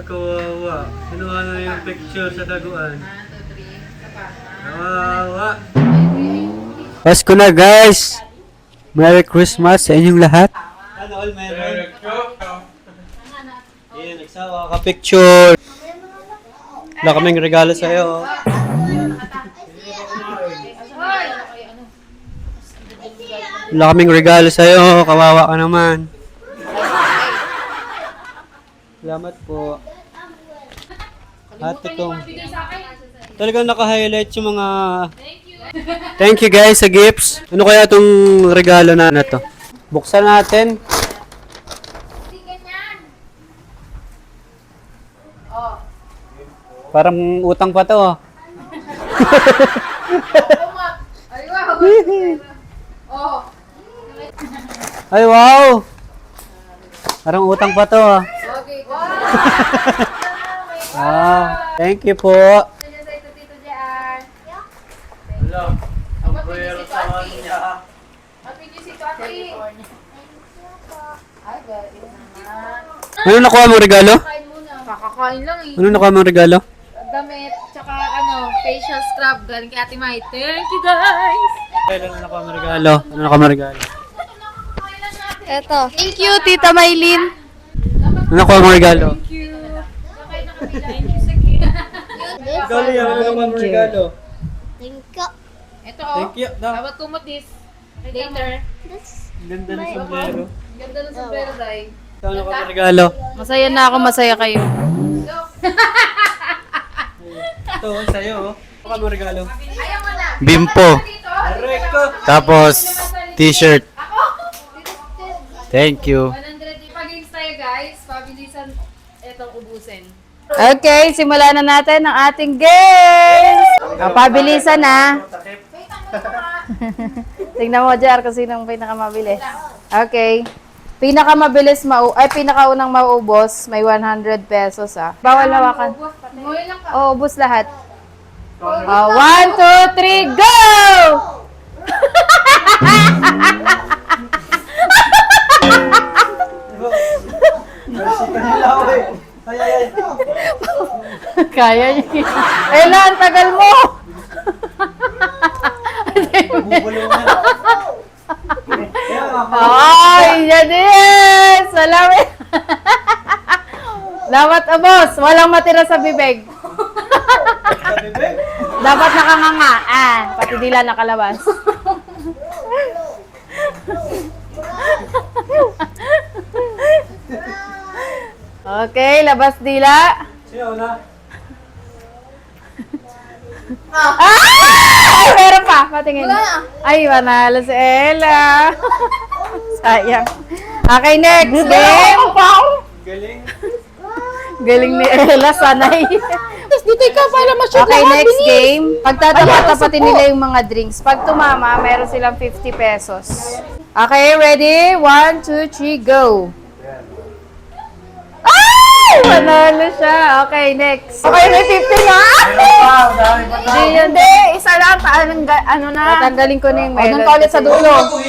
Kawawa. Kinuha na yung picture sa daguan. 1, 2, 3. Sapa. Kawawa. Pasko na guys! Merry Christmas sa inyong lahat. Ano all meron? Ayan, nagsawa ka picture. Wala kaming regalo sa'yo. Wala kaming regalo sa'yo. Kawawa ka naman. Salamat po. Ate kong. Talagang naka-highlight yung mga... Thank you guys sa gifts. Ano kaya itong regalo na to? Buksan natin. Parang utang pa to. Oh. Ay wow! Parang utang pa to. Oh. Ah, thank you po. Ano nakuha mong regalo? Kakakain lang eh. Ano nakuha mong regalo? Damit, tsaka facial scrub galing kay Ate Mai. Thank you guys! Ano nakuha mong regalo? Ano nakuha mong regalo? Eto. Thank you, Tita Maylin. Ano nakuha mong regalo? Thank you. Thank you sa kid. Regalo yan. Ano nakuha mong regalo? Thank you. Ito oh. Thank you. I will kumot this later. Ganda ng sombrero. Ganda ng sombrero, Day. Ano nakuha mong regalo? Masaya na ako, masaya kayo. Ito, sa'yo. Ano nakuha mong regalo? Ayaw mo na. Bimpo. Recto. Tapos, t-shirt. Thank you. 100 pag-games tayo guys. Pabilisan itong ubusin. Okay, simulan na natin ang ating games. Pabilisan na. Tingnan mo, Jar, kung sinong pinakamabilis. Okay. Pinakaunang mauubos, may 100 pesos ah. Bawal hawakan. Ngayon lang ka. Oh, ubos lahat. 1, 2, 3, go! Kaya niya. Elan, tagal mo! Ay, yan din! Salamat! Dapat, boss, walang matira sa bibig. Dapat nakanganga. Pati dila nakalabas. Okay, labas dila. Sino na? Ay, meron pa. Patingin. Ay, manalo si Ella. Sayang. Okay, next game. Galing. Galing ni Ella, sanay. Dito ikaw para ma-shoot Okay, next game. Pagtatapat-tapatin nila yung mga drinks. Pag tumama, meron silang 50 pesos. Okay, ready? 1, 2, 3, go. Ay! Manalo siya. Okay, next. Okay, may 50 na. Hindi, isa lang. Ano na? Tatanggalin ko na yung meron. Anong ulit sa dulo?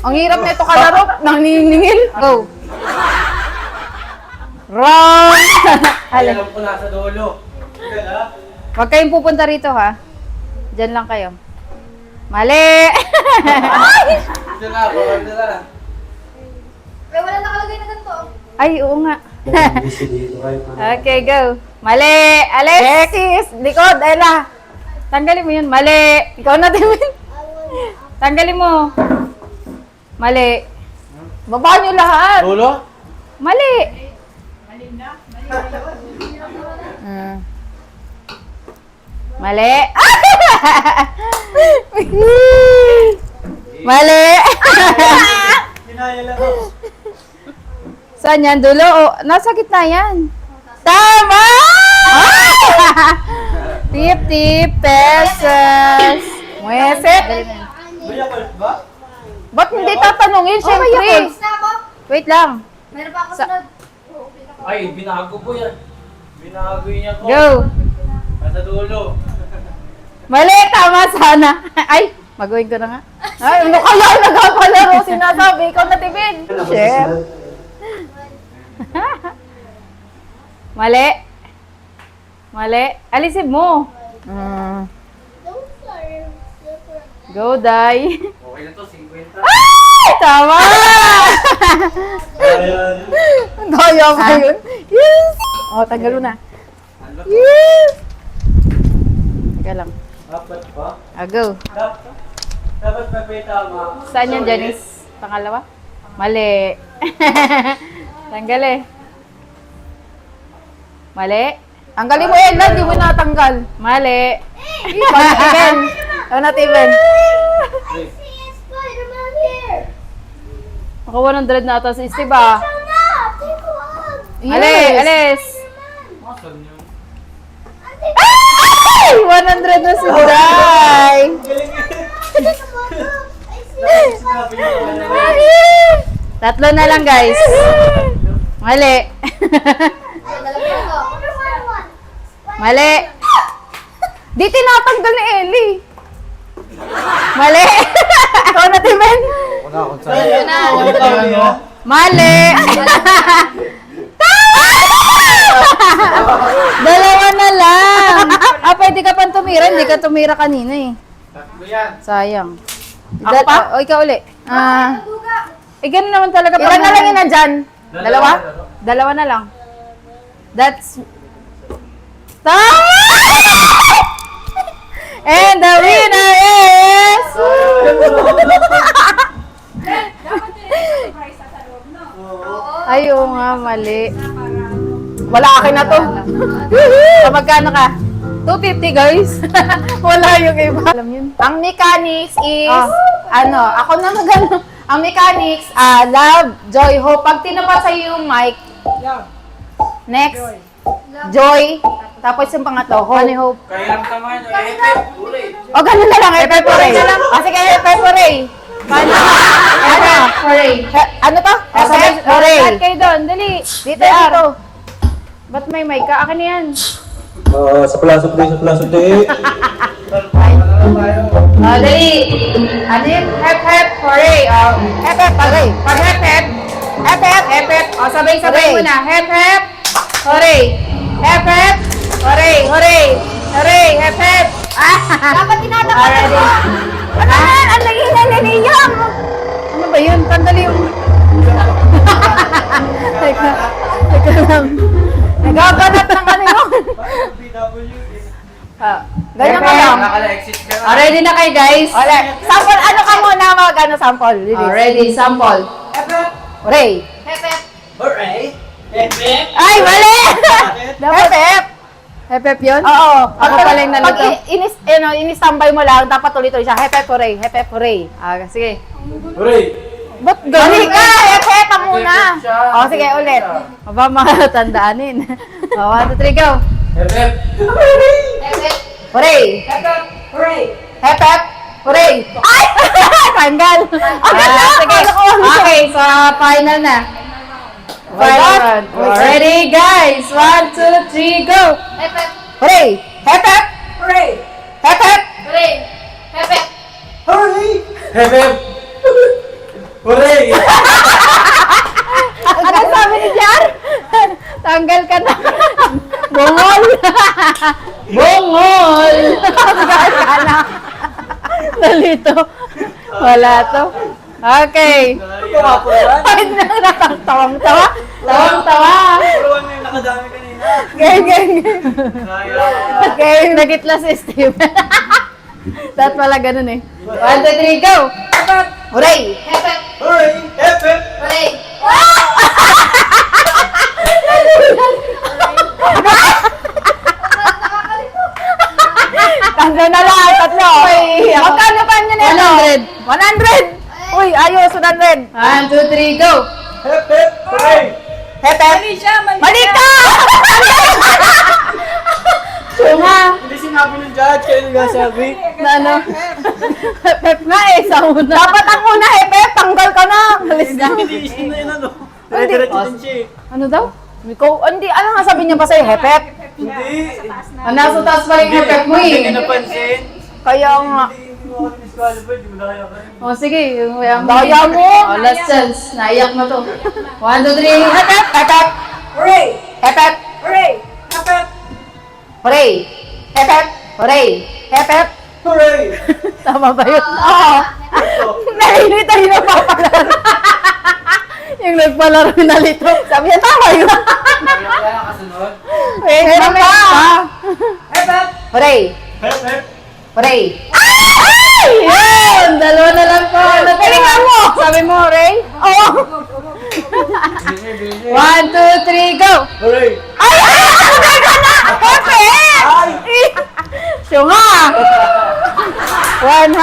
Ang hirap na ito kalaro. Nanginingil. Go. Wrong! Alam ko nasa dulo. Huwag kayong pupunta rito, ha? Diyan lang kayo. Mali! Dito na, bawal na lang. Wala nakalagay na ganito. Ay, oo nga. Okay, go. Mali! Alexis! Likod, Ella! Tanggalin mo yun. Mali! Ikaw na, Timin. Tanggalin mo. Mali. Baba nyo lahat. Dulo? Mali. Mali. Mali. Kinaya lang ako. Saan yan? Dulo? O, nasa gitna yan. Tama! 50 pesos. Mweset. Yakult ba? Ba't hindi tatanungin? Siyempre. Na ako. Wait lang. Meron pa ako Sa- sunod. Ay, binago po yan. Binago niya ko. Go. Nasa dulo. Mali, tama sana. Ay, magawin ko na nga. Ay, ano kaya nagpapalaro? Sinasabi, ikaw na tibin. Chef. Mali. Mali. Alisin mo. Go, Day. Okay na to, 50. Ay, tama! Ayan. Daya ba yun? Yes! O, tagalo na. Yes! Teka lang. Dapat pa? Go. Dapat pa may tama. Saan yan, Janice? Pangalawa? Mali. Tanggal eh. Mali. Tanggalin mo yan, hindi mo natanggal. Mali. Pag-even. Tawag natin even. Maka 100 na ata si Steve ah. Ali, alis. Ay! 100 na si Day. Tatlo na lang guys. Mali. Mali. Di tinatanggal ni Ellie. Mali. Ikaw na, Timen. Wala akong sa'yo. Mali. Dalawa na lang. Pwede ka pang tumira. Hindi ka tumira kanina eh. Sayang. Ako pa? O, ikaw uli. Ganun naman talaga. Ilan na lang yun nandyan? Dalawa? Dalawa na lang. That's... And the winner is... Ay, oo nga, mali. Wala akin na to. So, magkano ka? 250 guys. Wala yung iba. Alam yun. Ang mechanics is, ako na magano. Ang mechanics, love, joy, hope. Pag tinapat sa'yo yung mic, next, joy, tapos yung pangatlo, hope. Ano hope? Kaya lang tama yun. O, ganun na lang, Epe Pore. Kasi kaya Epe Pore. Paano? Epe Pore. Ano to? Epe Pore. Saan kayo doon? Dali. Dito. Ba't may mic ka? Akin na yan. Sa plaso day. Dali. Ano yun? Hep, hep, hooray. Hep, hep, hooray. Pag hep, hep. Hep, hep, hep, hep. Sabay-sabay mo na. Hep, hep, hooray. Hep, hep, hooray, hooray. Hooray, hep, hep. Dapat tinatapat Already. ako. Ano yan? Ang laging naniniyak. Ano ba yun? Tandali yung... Teka lang. Nagaganat ng ano yun. Ganyan ka lang. Nakala-exit ka na. Ready na kayo guys? Sample, ano ka muna mag-ano sample? Ready, sample. Hooray. Hep, hep. Hooray! Ay, mali! Dapat hep. Hep yun? Oo. Ako pala yung nalito. Pag ini-standby mo lang, dapat tuloy-tuloy siya. Hep, hep, hooray. Hep, hep, hooray. Sige. Hooray! Ba't ganun? Mali ka! Hep, hep pa muna. Sige, ulit. Aba, makatandaanin. 1, 2, 3, go. Hep hep! Hep, hep. Hooray! Hep, hep. Hooray. Hep, hep! Hooray! Ay! Tanggal! Sige. Okay, so final na. Final round. Ready, guys? 1, 2, 3, go! Hep, hep. Hooray! Hep, hep! Hooray. Hep, hep! Hooray. Hep, hep. Hooray! Hep hep! Hooray! Ano sabi ni Jar? Tanggal ka na. Bungol! Bungol! Tanggal ka na. Nalito. Wala to. Okay. Ay, tawang-tawa. Tawang-tawa. Puluan na yung nakadami kanina. Gang. Sayang. Okay, nagitla si Steve. Dapat pala ganun eh. 1, 2, 3, go! Hooray! Hep, hep. Hooray! Hep hep! Hooray. Tatlo na lang, tatlo. Magkano pa nyo na ito? 100. 100! Uy, ayos, 100. 1, 2, 3, go! Hep hep! Hooray! Hep, hep. Mali ka! Sunga. Hindi sinabi ng judge, kaya nagsasabi. Na ano? Hep, hep nga eh, sa una. Dapat ang una, hep, hep. Tanggal ka na. Malis na. Hindi isin na yun ano. Dire-diretso din siya eh. Ano daw? Ikaw, hindi, ano nga sabi niya pa sa'yo, hep, hep? Hindi. Nasa taas pa rin yung hep, hep mo Hindi eh. ka napansin. Kaya nga. Hindi mo ako disqualified, di mo na kaya ka rin. O sige, yung daya mo. O, last chance. Naiyak na to. 1, 2, 3, hep, hep, hep, hep. Hooray. Hep, hep. Hooray. Hooray! Hep, hep! Hooray! Hep, hep! Hooray! Tama ba yun? Oo. Nainit tayo na papalaro. Yung nagpalaro na lito. Sabi niya, tama yun. Wala lang kasunod. Meron pa. Hep, hep! Hooray! Hep, hep! Hooray! Ay! Yun! Dalawa na lang po. Galingan mo! Sabi mo, hooray? Oo. 1, 2, 3, go! Hooray! Ay! Ay! Ka na! Pepe! Siya nga! 100!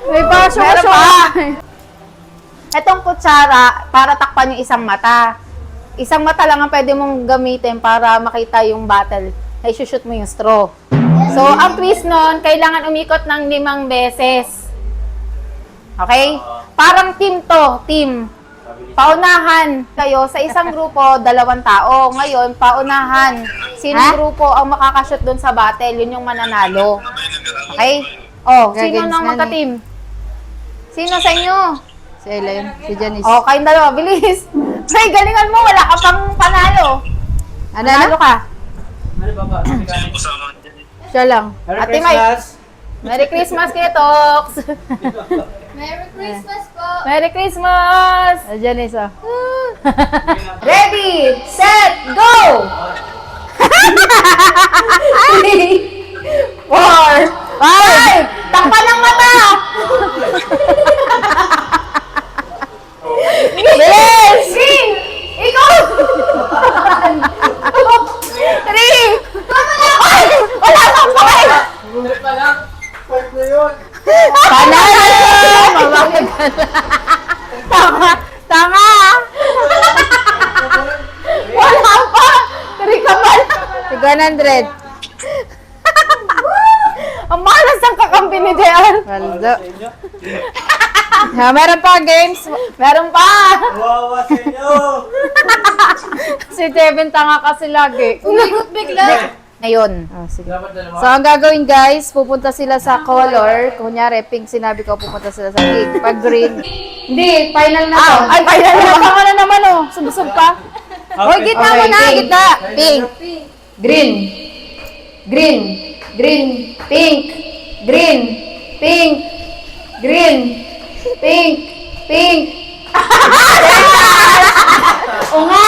May pasok Meron siya. pa. Itong kutsara, para takpan yung isang mata. Isang mata lang ang pwede mong gamitin para makita yung bottle. Ay, shoot mo yung straw. So, ang twist nun, kailangan umikot ng 5 beses. Okay? Parang team to, team. Paunahan kayo sa isang grupo, 2 tao. Ngayon, paunahan. Sinong grupo ang makakashoot doon sa battle, yun yung mananalo. Okay? Oh, sino Gagawin nang nga magka-team? Sino sa inyo? Si Ellen, si Janice. Oh, kayong dalawa, bilis. Ay, galingan mo, wala ka pang panalo. Ano Panalo na? ka. Siya lang. Merry Ate Mai. Christmas! Merry Christmas, Kuya Tox. Merry Christmas po! Merry Christmas. Janice, oh. Ready, set, go! 3, 4, 5. Takpan ng mata. Bilis! Ikaw! 3! Ay! Wala kang pakay! Bulit pa lang. Five na yun. Panalo! Mamangag ka na. Tama! Tama! Wala pa! 3 ka ba? 100. Ang malas ang kakampi ni JR. Waldo. Meron pa games. Meron pa! Wawa sa inyo! Si Kevin tanga kasi lagi. Umikot bigla! Ngayon. Oh, sige. Dapat dalawa. So, ang gagawin guys, pupunta sila sa color. Kunyari, pink sinabi ko, pupunta sila sa pink. Pag green. Hindi, final na to. Ay, final na. Ano pa na naman oh. Subsub pa. Hoy, gitna mo na, pink. gitna. Pink. Green. Green. Green. Pink. Green. Pink. Green. Pink. Pink. O nga.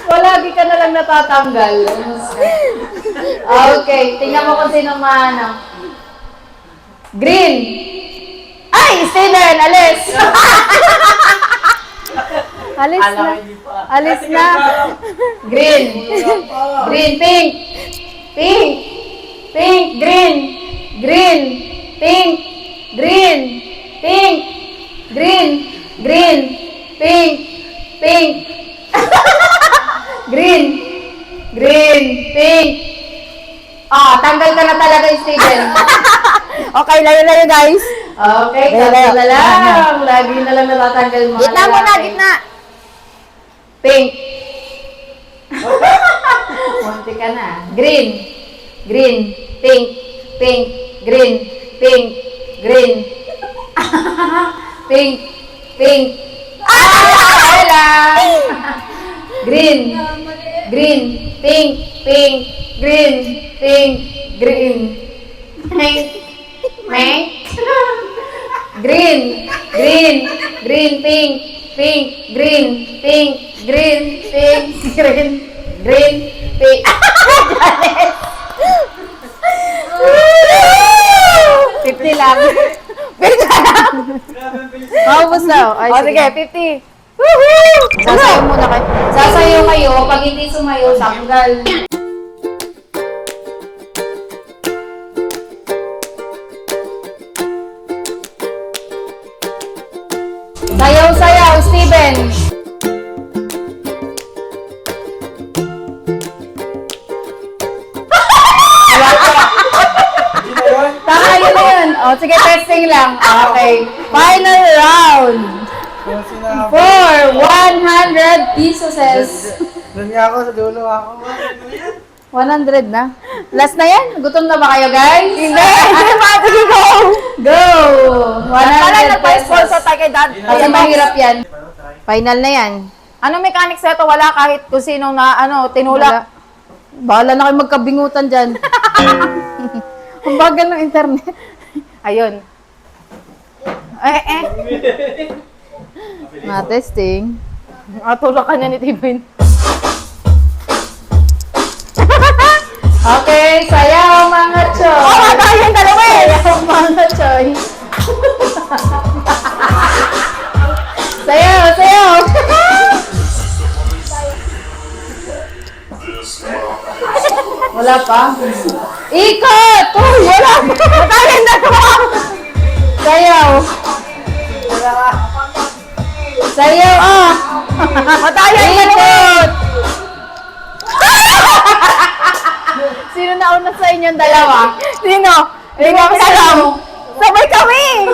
Palagi ka na lang natatanggal. Okay, tingnan mo kung sino maano. Green. Ay, Steven, alis. Alis na. Alis na. Green. Green, pink. Pink. Pink, green. Green. Pink. Green. Pink. Green. Green. Pink. Pink. Green. Green. Pink. Ah, tanggal ka na talaga, Steven. Okay, layo-layo guys. Okay, tanggal na lang. Lagi na lang natatanggal mga Gitna mo na, lalaki. gitna. Pink. Munti ka na. Green. Green. Pink. Pink. Green. Pink. Green. Pink. Pink. Wala. Green. Green. Pink. Pink. Green. Pink. Green. Pink. Pink. Green. Green. Green. Pink. Pink. Green. Pink. Green. Pink. Green. Green. Pink. 50 lang. 50 lang. Maubos na. Ay, O sige, 50. Woohoo! Sasayaw muna kayo. Sasayaw kayo. Pag hindi sumayaw, tanggal. Sayaw-sayaw, Steven. Tama, yun na yun. O, sige, testing lang. Okay. Final round. Kung sinabi. For 100 pesos. Doon nga ako sa dulo ako. 100 na. Last na yan? Gutom na ba kayo, guys? Hindi! Sige, go! Go! Para 100 nagpa-sponsor pesos. tayo kay Dad. Kasi mahirap yan. Final na yan. Anong mechanics na ito? Wala kahit kung sinong na, tinulak. Bahala na kayo magkabingutan dyan. Ang bagal ng internet. Ayun. Na-testing. Tulak ka na ni Tibin. Okay, sayaw mga choy. Oh, tayo yung dalawa eh! Sayaw mga choy. Sayaw, sayaw. Wala pa? Ikot! Uy, wala pa. Tayo yung dalawa! Sayaw. Sayaw, ah. Tayo yung dalawa! Ikot. Sino nauna sa inyong dalawa? Sino? Hindi ko alam. Sabay kami!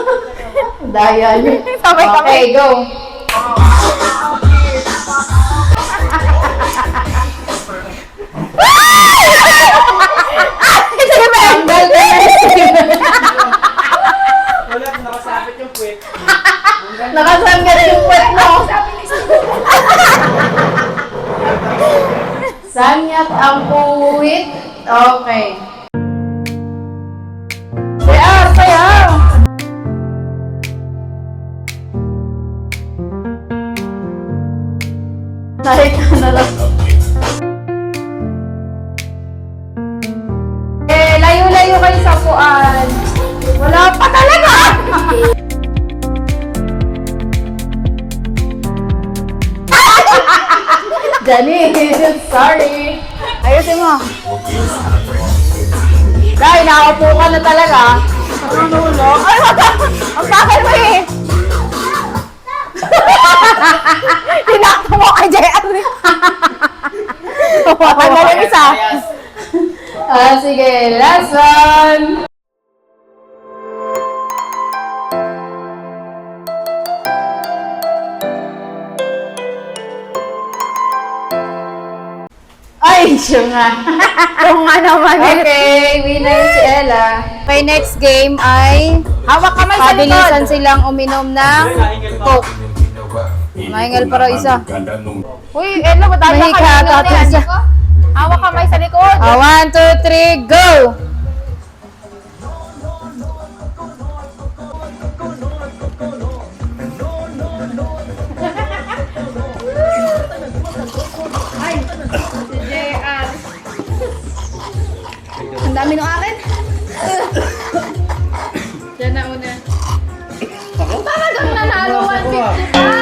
Daya niyo. Sabay kami. Okay, go. Tanggal ka na. Wala, nakasapit yung puwet. Nakasanggal yung puwet mo. Sanyat ang puwit. Okay. Sayaw, sayaw. Tarik ka na lang. Layo-layo kayo sa puan. Wala pa talaga! Janice, sorry. Ayusin mo. Dahil nakaupo ka na talaga. Nanulog. Ay, wala! Ang bakit mo eh! Tinakto mo kay JR. Patanggal yung isa. Sige, last one. Ay, siya nga. Kung nga naman eh. Okay, winner si Ella. Okay, next game ay Hawak kamay sa pabilisan likod. silang uminom ng Coke. Mahingal pa raw isa. Uy, Ella, matanda Mahi ka ka, na tapos yan. Hawak kamay sa likod. 1, 2, 3, go! Ang dami ng akin. Siya na una. Talagang nanalo 150 pa.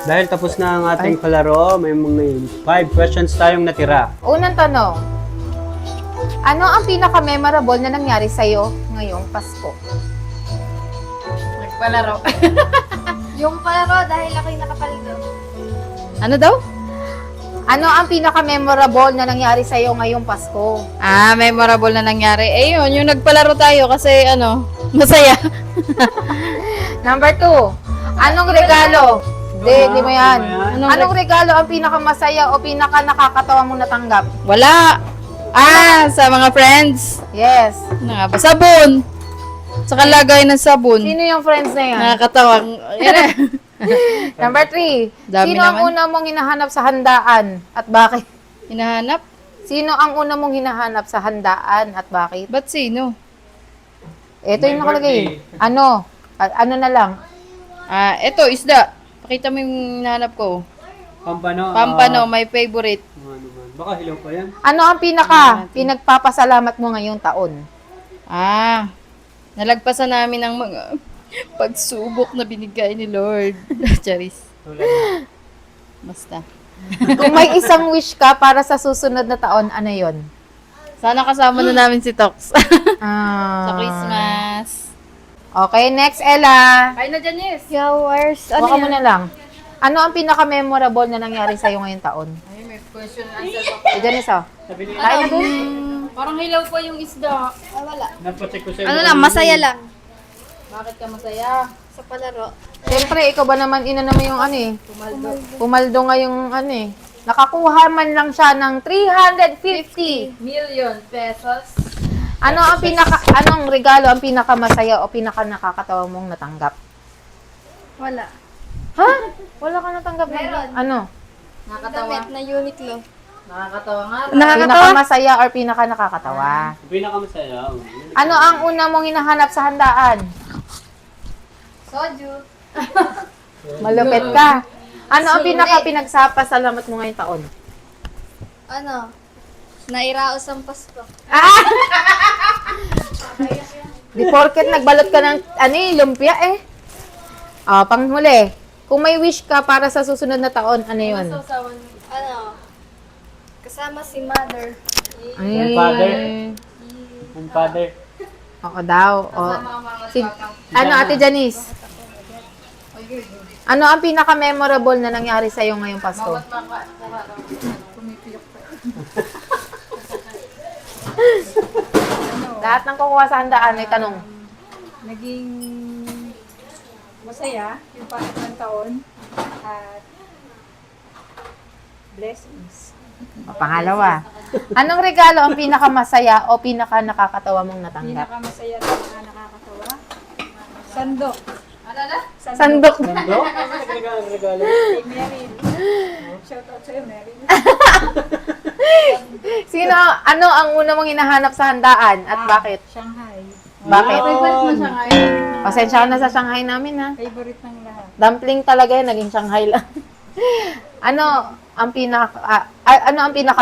Dahil tapos na ang ating palaro, may mga 5 questions tayong natira. Unang tanong. Ano ang pinaka-memorable na nangyari sa'yo ngayong Pasko? Nagpalaro. Yung palaro dahil ako'y nakapaligo. Ano daw? Ano ang pinaka-memorable na nangyari sa'yo ngayong Pasko? Memorable na nangyari. Eh yun, yung nagpalaro tayo kasi masaya. Number 2. Anong regalo? Hindi mo yan. Anong regalo ang pinaka-masaya o pinaka-nakakatawa mong natanggap? Wala. Sa mga friends. Yes. Ano nga ba? Sabon. Sa kalagay ng sabon. Sino yung friends na yan? Nakakatawa. Number 3. Dami Sino ang naman. una mong hinahanap sa handaan at bakit? Hinahanap? Sino ang una mong hinahanap sa handaan at bakit? Ba't sino? Ito yung nakalagay. Ano? Ano na lang? Eto, isda. Pakita mo yung hinahanap ko. Pampano? Pampano, my favorite. Ano man. Baka hilaw pa yan. Ano ang pinagpapasalamat mo ngayong taon? Nalagpasan namin ang mga pagsubok na binigay ni Lord. Charis. Basta. Kung may isang wish ka para sa susunod na taon, ano yon? Sana kasama na namin si Tox. Sa Sa Christmas. Okay, next, Ella. Ay na, Janice. Yowers. Baka mo na lang. Ano ang pinaka-memorable na nangyari sa'yo ngayong taon? Ay, may question answer pa. Janice, oh. Kain na dun. Parang hilaw pa yung isda. Wala. Napacheck ko sa'yo. Ano lang, masaya lang. Bakit ka masaya? Sa palaro. Siyempre, ikaw ba naman inana mo yung ano eh? Pumaldo nga yung ano eh. nakakuha man lang siya ng 350. Million pesos. Anong regalo ang pinakamasaya o nakakatawa mong natanggap? Wala. Ha? Wala ka natanggap na Meron. ano? Nakakatawa. Damit na Uniqlo. Nakakatawa nga. Pinakamasaya or nakakatawa? Pinakamasaya. Ano ang una mong hinahanap sa handaan? Soju. Malupit ka. Ano ang pinagsapasalamat mo ngayong taon? Ano? Nairaos ang Pasko. Di porket nagbalot ka ng lumpia eh. Panghuli. Kung may wish ka para sa susunod na taon, ano yun? Ano? Kasama si Mother. Ay. Father. Ang father. Oo daw. Ate Janice? Ano ang pinaka-memorable na nangyari sa'yo ngayong Pasko? Lahat ng kukuha sa handaan may tanong. Naging masaya yung ng taon at blessings. Pangalawa. Anong regalo ang pinaka-masaya o nakakatawa mong natanggap? Pinakamasaya at nakakatawa. Sandok. Sandok. Ano? Regalo. Kay Mary. Shout out sa'yo, Mary. Ano ang una mong hinahanap sa handaan at bakit? Shanghai. Bakit? Favorite mo siya ngayon. Pasensya ka na sa Shanghai namin ha. Favorite ng lahat. Dumpling talaga yan, naging Shanghai lang. ano ang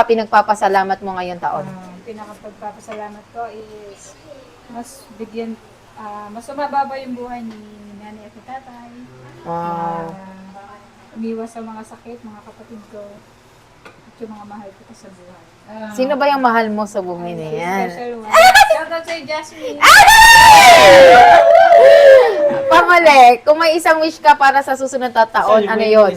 pinagpapasalamat mo ngayong taon? Pinakapagpapasalamat ko is mas sumababa yung buhay ni nanay at ni tatay. Wow. Umiwas sa mga sakit, mga kapatid ko. At yung mga mahal ko sa buhay. Sino ba yung mahal mo sa buhay na yan? Special one. Shout out sa'yo, Jasmine. Pamali, kung may isang wish ka para sa susunod na taon, ano yun?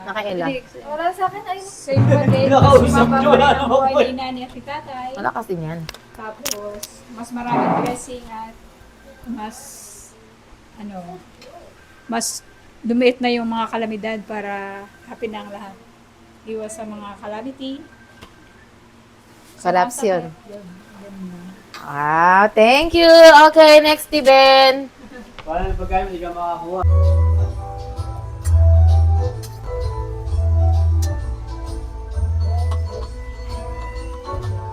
Nakailan? Wala sa akin ay Same pa din. Mas Nakausap niyo, mababa wala ang naman buhay po. ni nanay at ni tatay. Wala kasi yan. Tapos, mas maraming blessing at mas dumiit na yung mga kalamidad para happy na ang lahat. Iwas sa mga calamity. Corruption. Yun. Thank you. Okay, next, Steven. Parang pagkain, hindi ka makakuha.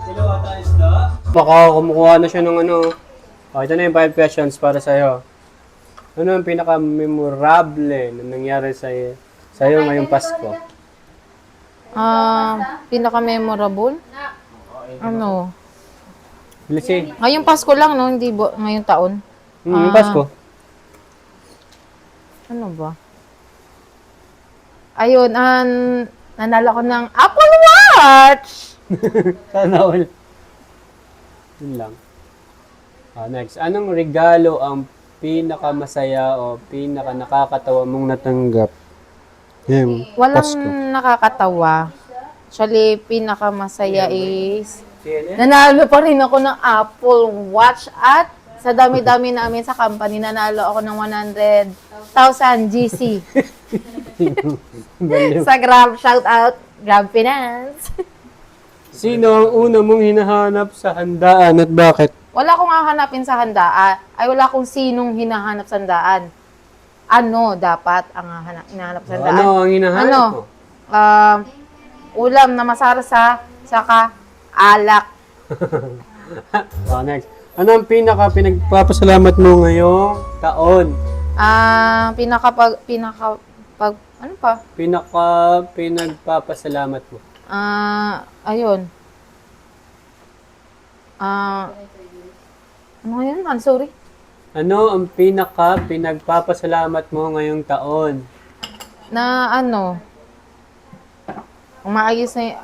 Hello, Ata Isda. Baka kumukuha na siya ng ano. Ito na yung 5 questions para sa'yo. Ano ang pinaka-memorable na nangyari sa'yo ngayong Pasko? Pinaka-memorable? Ano? Bilisi. Ngayong Pasko lang, no? Hindi ngayong taon. Yung Pasko. Ano ba? Ayun, nanalo ko ng Apple Watch! Sana all. Yun lang. Next. Anong regalo ang pinakamasaya o nakakatawa mong natanggap? Walang nakakatawa. Actually, pinakamasaya is nanalo pa rin ako ng Apple Watch at sa dami-dami namin sa company, nanalo ako ng 100,000 GC. Sa Grab, shout out, Grab Finance. Sino ang una mong hinahanap sa handaan at bakit? Wala akong hahanapin sa handaan. Wala akong sinong hinahanap sa handaan. Ano dapat ang hinahanap sa handaan? Ano ang hinahanap mo? Ulam na masarsa, saka alak. Next. Ano ang pinagpapasalamat mo ngayong taon? Pinagpapasalamat mo. Ayun. Ano yun? I'm sorry. Ano ang pinagpapasalamat mo ngayong taon? Na ano, maayos na,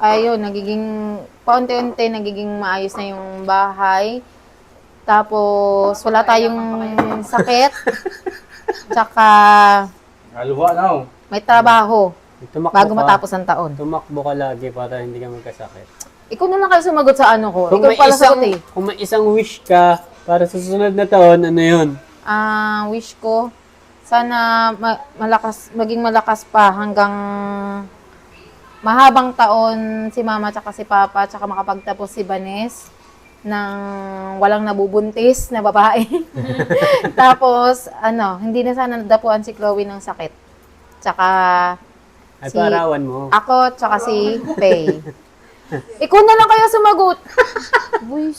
paunti-unti nagiging maayos na yung bahay. Tapos, wala tayong sakit. Tsaka, Alwa na. may trabaho bago Ka. matapos ang taon. Tumakbo ka lagi para hindi ka magkasakit. Ikaw na lang kayo sumagot sa ano ko. Ikaw pala sagot eh. Kung may isang wish ka para sa susunod na taon, ano yun? Wish ko, sana maging malakas pa hanggang mahabang taon si mama tsaka si papa tsaka makapagtapos si Banes ng walang nabubuntis na babae. Tapos, hindi na sana nadapuan si Chloe ng sakit. Tsaka, Ay, parawan mo. ako, tsaka si Faye. Ikaw na lang kaya sumagot. Boy,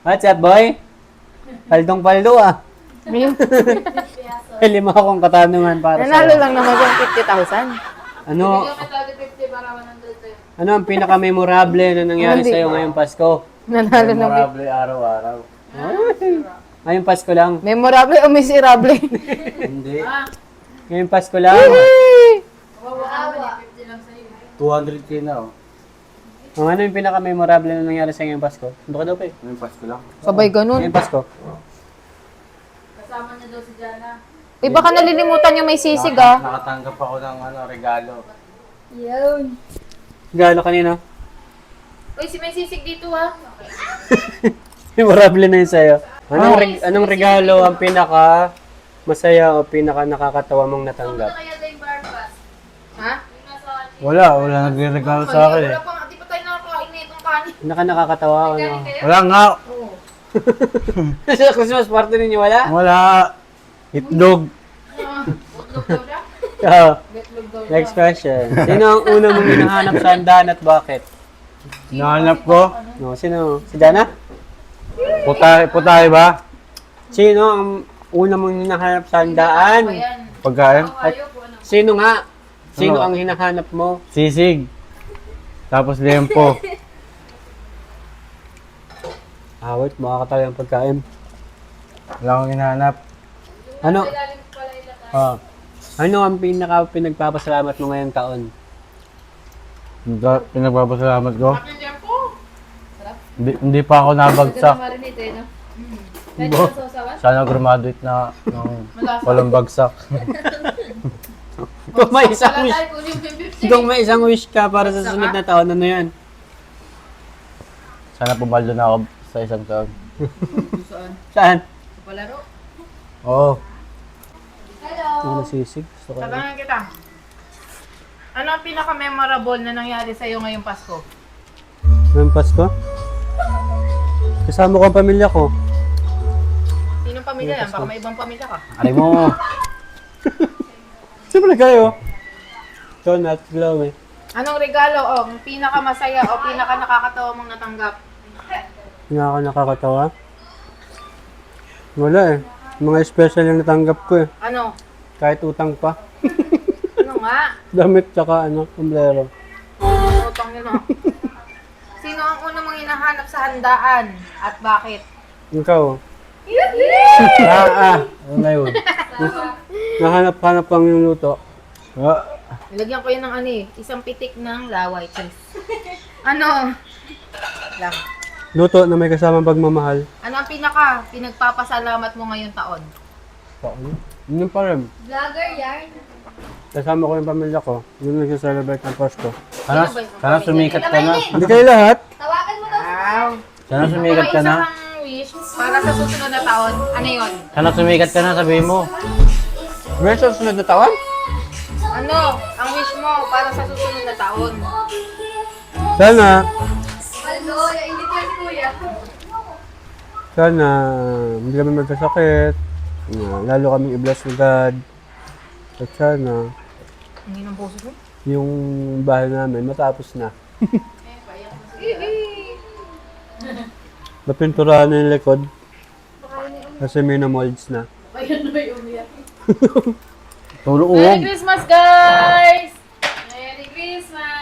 What's up, boy? Paldong-paldo ah. May 5 akong katanungan para nanalo sa'yo. lang naman yung 50,000. Ano ang pinaka-memorable na nangyari Hindi. sa'yo ngayong Pasko? Nanalo ng Memorable araw-araw. Ngayong Pasko lang. memorable o miserable? Hindi. Ngayong Pasko lang. 200k na oh. Ang ano yung pinaka-memorable na nangyari sa ngayong Pasko? Ano ka daw pa eh? Ngayong Pasko lang. Sabay ganun. Ngayong Pasko. Eh, baka nalilimutan yung may sisig ah. Nakatanggap ako ng regalo. Galo kanina. Uy, si may sisig dito ha. Memorable na yun sa'yo. Anong regalo ang pinaka masaya o pinaka nakakatawa mong natanggap? Kaya tayong barbas. Ha? Wala nagre-regalo sa akin eh. Wala pa, di pa tayo nakakain na itong kanin. Pinaka nakakatawa o ano? Wala nga. Sa Christmas party ninyo wala? Wala. Itlog. Oh. Next question. Sino ang una mong hinahanap sa handaan at bakit? Nahanap ko. No, sino? Si Dana? Putay ba? Sino ang una mong hinahanap sa handaan? Pagkain? Sino nga? Sino Ano? ang hinahanap mo? Sisig. Tapos lempo. Awit, makakatawa ang pagkain. Wala akong hinahanap. Ano? Ano ang pinagpapasalamat mo ngayong taon? Pinagbabasalamat ko. Hindi pa ako nabagsak. Sana graduate na ng walang bagsak. Kung may isang wish ka para sa susunod na taon, ano yan? Sana pumaldo na ako sa isang taon. Saan? Oo. Ano sisig? Gusto ko yan. Tatangan kita. Ano ang pinaka-memorable na nangyari sa'yo ngayong Pasko? Ngayong Pasko? Kasama ko ang pamilya ko. Sinong pamilya yan? Baka may ibang pamilya ka. Aray mo. Siyempre kayo. Donut, Chloe. Anong regalo ang pinaka-masaya o pinaka-nakakatawa mong natanggap? Hindi ako nakakatawa. Wala eh. Mga special yung natanggap ko eh. Ano? Kahit utang pa. Ano nga? Damit tsaka umbrero. Utang yun ah. Sino ang una mong hinahanap sa handaan at bakit? Ikaw. Ano na yun? Nahanap-hanap lang yung luto. Nilagyan ko yun ng isang pitik ng laway. Cheers. Ano? Lang. Luto na may kasamang pagmamahal. Ano ang pinagpapasalamat mo ngayong taon? Yun pa rin. Vlogger yan. Kasama ko yung pamilya ko. Yun nag-celebrate ng Pasko. Sana sumikat ka na. Hindi kayo lahat. Tawagan mo daw. Wow. Sana sumikat ka na. May isa kang wish para sa susunod na taon. Ano yun? Sana sumikat ka na, sabihin mo. Meron sa sunod na taon? Ano ang wish mo para sa susunod na taon? Sana, Hello, hindi ko si kuya. sana, hindi kami magkasakit. Lalo kami i-bless with God. At sana, Hindi ng puso ko. yung bahay namin matapos na. Napinturahan na yung likod. Kasi may na-molds na. Tulog. Merry Christmas, guys! Merry Christmas!